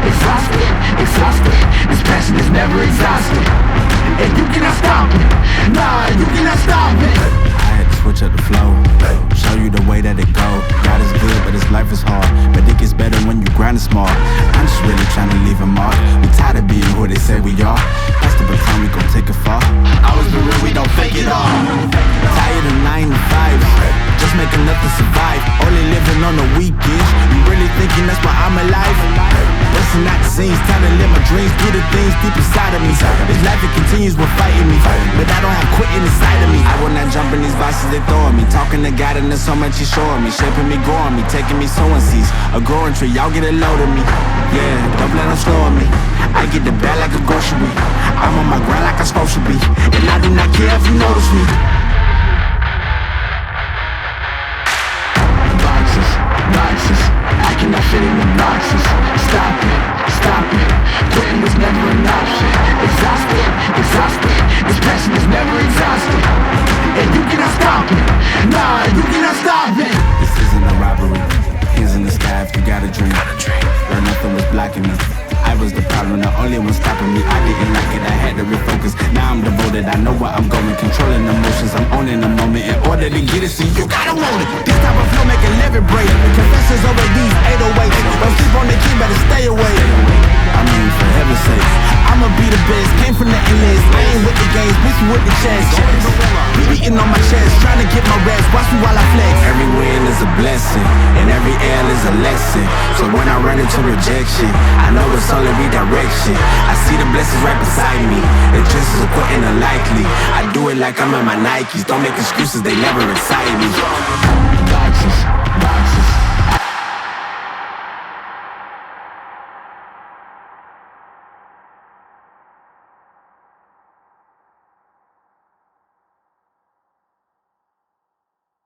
exhausted, exhausted. This passion is never exhausted, and you cannot stop it. Nah, you cannot stop it. I had to switch up the flow, show you the way that it go. God is good, but his life is hard. But it gets better when you grind it smart. I'm just really trying to leave a mark. We tired of being who they say we are. That's the baton, we gon' take it far. Always been real, we don't fake it all. Tired of 9 to 5, just make enough to survive. Only living on the weekends. You really thinking that's why I'm alive? Busting out the scenes, time to live my dreams, do the things deep inside of me. This life, it continues with fighting me, but I don't have quitting inside of me. I will not jump in these boxes they throw at me. Talking to God and there's so much he's showing me, shaping me, growing me, taking me sowing seeds. A growing tree, y'all get a load of me. Yeah, don't let them slow me. I get the bag like a grocery. I'm on my grind like I'm supposed to be, and I do not care if you notice me. Boxes, boxes, I cannot fit in the boxes. Stop it, stop it. Quitting was never an option. Exhausted, exhausted. This passion is never exhausted, and you cannot stop it. Nah, you cannot stop it. This isn't a robbery. Hands in the sky if you got a dream. Where nothing was blocking me. I was the problem, the only one stopping me. I didn't like it, I had to refocus. Now I'm devoted, I know where I'm going. Controlling emotions, I'm owning the moment. In order to get it, see, you gotta want it. This type of flow make a living break. Confessions over these 808s. Don't sleep on the key, better stay away. I mean, for heaven's sake, I'ma be the best. Came from the endless. I ain't with the games, bitch, with the chess. Beating on my chest, trying to get my rest. Watch me while I flex. Every win is a blessing, and every L is a lesson. So when I run into rejection, I know it's only redirection. I see the blessings right beside me. It's just as quitting unlikely. I do it like I'm in my Nikes. Don't make excuses, they never excite me. Boxes, boxes.